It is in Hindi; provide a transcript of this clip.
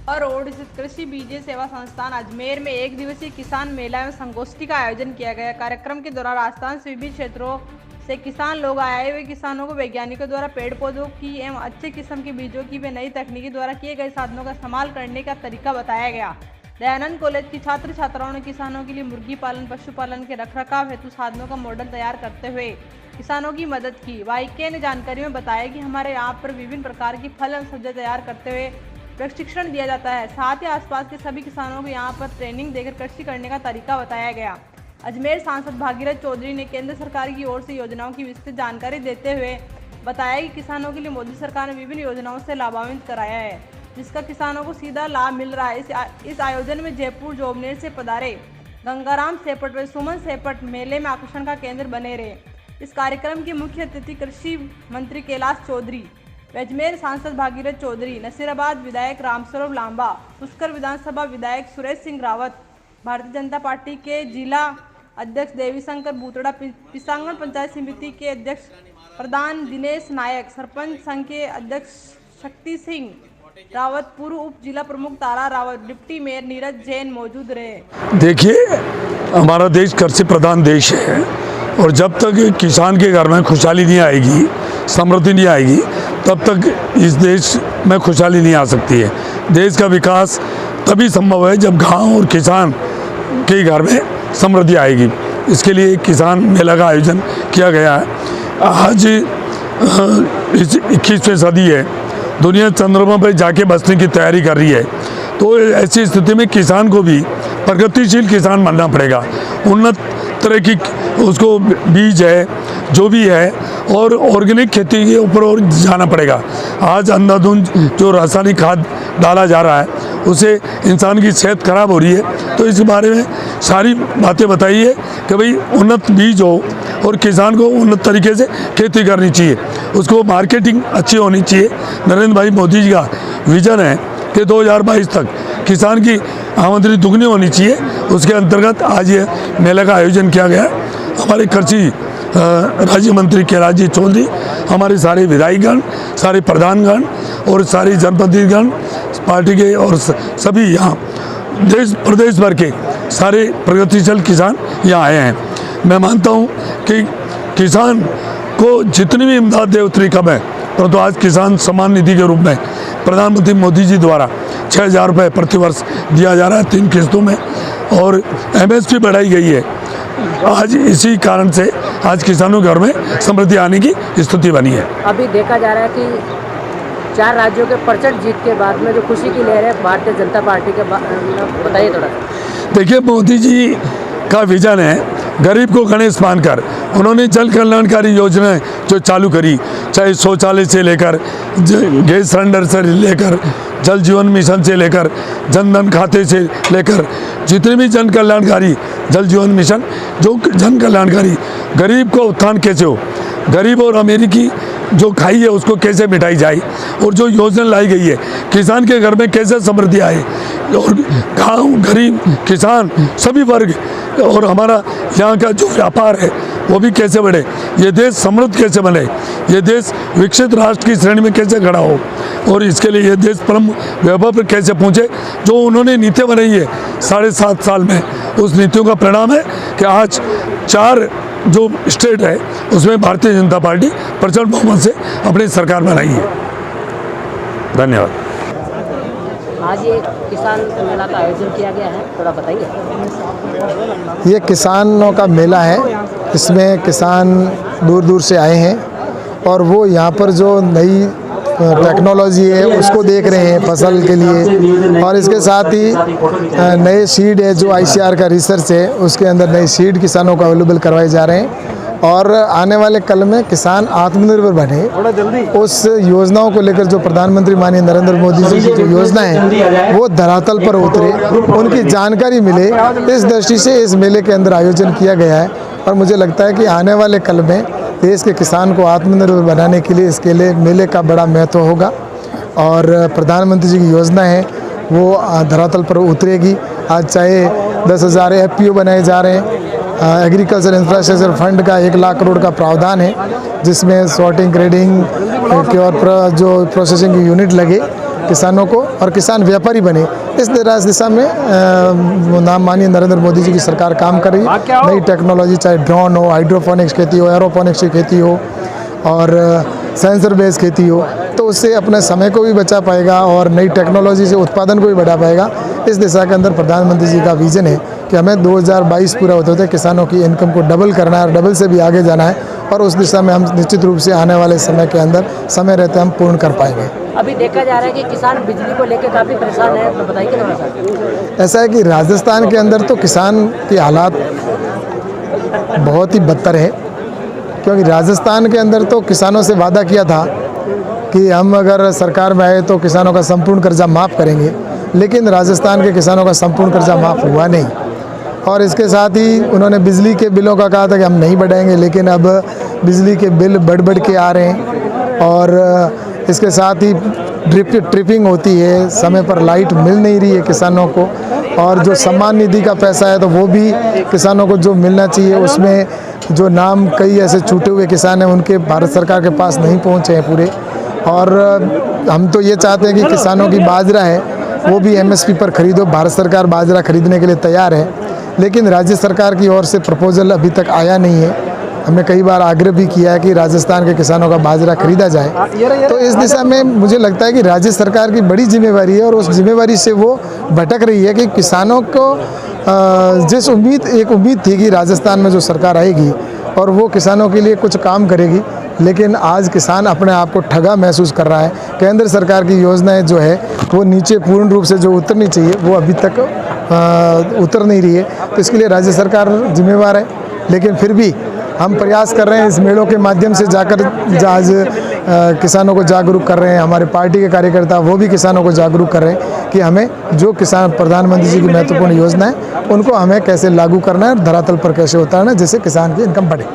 रोड स्थित कृषि बीज सेवा संस्थान अजमेर में एक दिवसीय किसान मेला एवं संगोष्ठी का आयोजन किया गया। कार्यक्रम के दौरान राजस्थान से विभिन्न क्षेत्रों से किसान लोग आए हुए किसानों को वैज्ञानिकों द्वारा पेड़ पौधों की एवं अच्छे किस्म के बीजों की व नई तकनीकी द्वारा किए गए साधनों का इस्तेमाल करने का तरीका बताया गया। दयानंद कॉलेज की छात्र छात्राओं ने किसानों के लिए मुर्गी पालन पशुपालन के रखरखाव हेतु साधनों का मॉडल तैयार करते हुए किसानों की मदद की। वाईके ने जानकारी में बताया कि हमारे यहाँ पर विभिन्न प्रकार की फल एवं सब्जियां तैयार करते हुए प्रशिक्षण दिया जाता है। साथ ही आसपास के सभी किसानों को यहाँ पर ट्रेनिंग देकर कृषि करने का तरीका बताया गया। अजमेर सांसद भागीरथ चौधरी ने केंद्र सरकार की ओर से योजनाओं की विस्तृत जानकारी देते हुए बताया कि किसानों के लिए मोदी सरकार ने विभिन्न योजनाओं से लाभान्वित कराया है, जिसका किसानों को सीधा लाभ मिल रहा है। इस आयोजन में जयपुर जोबनेर से पधारे गंगाराम सेपट व सुमन सेपट मेले में आकर्षण का केंद्र बने रहे। इस कार्यक्रम के मुख्य अतिथि कृषि मंत्री कैलाश चौधरी, अजमेर सांसद भागीरथ चौधरी, नसीराबाद विधायक रामस्वरूप लांबा, पुष्कर विधानसभा विधायक सुरेश सिंह रावत, भारतीय जनता पार्टी के जिला अध्यक्ष देवीशंकर बूतड़ा, पिसांगण पंचायत समिति के अध्यक्ष प्रधान दिनेश नायक, सरपंच संघ के अध्यक्ष शक्ति सिंह रावत, पूर्व उप जिला प्रमुख तारा रावत, डिप्टी मेयर नीरज जैन मौजूद रहे। देखिए, हमारा देश कृषि प्रधान देश है और जब तक किसान के घर में खुशहाली नहीं आएगी, समृद्धि नहीं आएगी, तब तक इस देश में खुशहाली नहीं आ सकती है। देश का विकास तभी संभव है जब गांव और किसान के घर में समृद्धि आएगी। इसके लिए किसान मेला का आयोजन किया गया है। आज इस 21वीं सदी है, दुनिया चंद्रमा पर जाके बसने की तैयारी कर रही है, तो ऐसी स्थिति में किसान को भी प्रगतिशील किसान बनना पड़ेगा। उन्नत तरह की उसको बीज है जो भी है और ऑर्गेनिक खेती के ऊपर और जाना पड़ेगा। आज अंधाधुंध जो रासायनिक खाद डाला जा रहा है उससे इंसान की सेहत खराब हो रही है, तो इस बारे में सारी बातें बताई है कि भाई उन्नत बीज हो और किसान को उन्नत तरीके से खेती करनी चाहिए, उसको मार्केटिंग अच्छी होनी चाहिए। नरेंद्र भाई मोदी जी का विजन है कि 2022 तक किसान की आमदनी दुगनी होनी चाहिए। उसके अंतर्गत आज ये मेले का आयोजन किया गया। हमारे कृषि राज्य मंत्री कैलाश जी चौधरी, हमारे सारे विधायकगण, सारे प्रधानगण और सारे जनप्रतिनिधिगण पार्टी के और सभी यहाँ देश प्रदेश भर के सारे प्रगतिशील किसान यहाँ आए हैं। मैं मानता हूँ कि किसान को जितनी भी इमदाद दे उतनी कम है, परंतु आज किसान सम्मान निधि के रूप में प्रधानमंत्री मोदी जी द्वारा 6,000 रुपये प्रति वर्ष दिया जा रहा है 3 किस्तों में, और MSP बढ़ाई गई है। आज इसी कारण से आज किसानों के घर में समृद्धि आने की स्थिति बनी है। अभी देखा जा रहा है कि 4 राज्यों के प्रचंड जीत के बाद में जो खुशी की लहर है भारतीय जनता पार्टी के, बताइए थोड़ा। देखिए, मोदी जी का विजन है गरीब को गणेश मानकर उन्होंने जल कल्याणकारी योजनाएं जो चालू करी, चाहे शौचालय से लेकर गैस सिलेंडर से लेकर जल जीवन मिशन से लेकर जनधन खाते से लेकर जितने भी जन कल्याणकारी जल जीवन मिशन, जो जन कल्याणकारी गरीब को उत्थान कैसे हो, गरीब और अमीरी की जो खाई है उसको कैसे मिटाई जाए, और जो योजना लाई गई है किसान के घर में कैसे समृद्धि आए, और गांव गरीब किसान सभी वर्ग और हमारा यहाँ का जो व्यापार है वो भी कैसे बढ़े, ये देश समृद्ध कैसे बने, ये देश विकसित राष्ट्र की श्रेणी में कैसे खड़ा हो, और इसके लिए ये देश परम वैभव पर कैसे पहुँचे। जो उन्होंने नीतियाँ बनाई है 7.5 साल में, उस नीतियों का परिणाम है कि आज 4 जो स्टेट है उसमें भारतीय जनता पार्टी प्रचंड बहुमत से अपनी सरकार बनाई है। धन्यवाद। आज ये किसान मेला का आयोजन किया गया है, थोड़ा बताइए। ये किसानों का मेला है, इसमें किसान दूर दूर से आए हैं और वो यहाँ पर जो नई टेक्नोलॉजी है उसको देख रहे हैं फसल के लिए, और इसके साथ ही नए सीड है जो ICAR का रिसर्च है उसके अंदर नए सीड किसानों को अवेलेबल करवाए जा रहे हैं, और आने वाले कल में किसान आत्मनिर्भर बने उस योजनाओं को लेकर जो प्रधानमंत्री माननीय नरेंद्र मोदी जी की जो योजना है वो धरातल पर उतरे, उनकी जानकारी मिले, इस दृष्टि से इस मेले के अंदर आयोजन किया गया है। और मुझे लगता है कि आने वाले कल में देश के किसान को आत्मनिर्भर बनाने के लिए इसके लिए मेले का बड़ा महत्व होगा, और प्रधानमंत्री जी की योजना है वो धरातल पर उतरेगी। आज चाहे 10,000 FPO बनाए जा रहे हैं, एग्रीकल्चर इंफ्रास्ट्रक्चर फंड का 1 लाख करोड़ का प्रावधान है जिसमें सॉर्टिंग ग्रेडिंग के और जो प्रोसेसिंग यूनिट लगे, किसानों को और किसान व्यापारी बने। इस दिशा में माननीय नरेंद्र मोदी जी की सरकार काम कर रही है। नई टेक्नोलॉजी, चाहे ड्रोन हो, हाइड्रोपोनिक्स खेती हो, एरोपोनिक्स की खेती हो और सेंसर बेस्ड खेती हो, तो उससे अपने समय को भी बचा पाएगा और नई टेक्नोलॉजी से उत्पादन को भी बढ़ा पाएगा। इस दिशा के अंदर प्रधानमंत्री जी का विजन है कि हमें 2022 पूरा होते होते किसानों की इनकम को डबल करना है और डबल से भी आगे जाना है, और उस दिशा में हम निश्चित रूप से आने वाले समय के अंदर समय रहते हम पूर्ण कर पाएंगे। अभी देखा जा रहा है कि किसान बिजली को लेकर काफ़ी परेशान है, तो बताइए थोड़ा सा। ऐसा है कि राजस्थान के अंदर तो किसान के हालात बहुत ही बदतर है, क्योंकि राजस्थान के अंदर तो किसानों से वादा किया था कि हम अगर सरकार में आए तो किसानों का संपूर्ण कर्जा माफ़ करेंगे, लेकिन राजस्थान के किसानों का संपूर्ण कर्जा माफ़ हुआ नहीं। और इसके साथ ही उन्होंने बिजली के बिलों का कहा था कि हम नहीं बढ़ाएंगे, लेकिन अब बिजली के बिल बढ़ के आ रहे हैं। और इसके साथ ही ट्रिपिंग होती है, समय पर लाइट मिल नहीं रही है किसानों को, और जो सम्मान निधि का पैसा है तो वो भी किसानों को जो मिलना चाहिए उसमें जो नाम कई ऐसे छूटे हुए किसान हैं उनके भारत सरकार के पास नहीं पहुँचे हैं पूरे। और हम तो ये चाहते हैं कि किसानों की बाजरा है वो भी MSP पर खरीदो। भारत सरकार बाजरा खरीदने के लिए तैयार है, लेकिन राज्य सरकार की ओर से प्रपोजल अभी तक आया नहीं है। हमने कई बार आग्रह भी किया है कि राजस्थान के किसानों का बाजरा खरीदा जाए। तो इस दिशा में मुझे लगता है कि राज्य सरकार की बड़ी जिम्मेवारी है, और उस जिम्मेवारी से वो भटक रही है कि किसानों को जिस उम्मीद थी कि राजस्थान में जो सरकार आएगी और वो किसानों के लिए कुछ काम करेगी, लेकिन आज किसान अपने आप को ठगा महसूस कर रहा है। केंद्र सरकार की योजनाएं जो है वो नीचे पूर्ण रूप से जो उतरनी चाहिए वो अभी तक उतर नहीं रही है। तो इसके लिए राज्य सरकार जिम्मेवार है, लेकिन फिर भी हम प्रयास कर रहे हैं इस मेलों के माध्यम से जाकर आज किसानों को जागरूक कर रहे हैं। हमारे पार्टी के कार्यकर्ता वो भी किसानों को जागरूक कर रहे हैं कि हमें जो किसान प्रधानमंत्री जी की महत्वपूर्ण योजना है उनको हमें कैसे लागू करना है और धरातल पर कैसे उतारना है, जिससे किसान की इनकम बढ़े।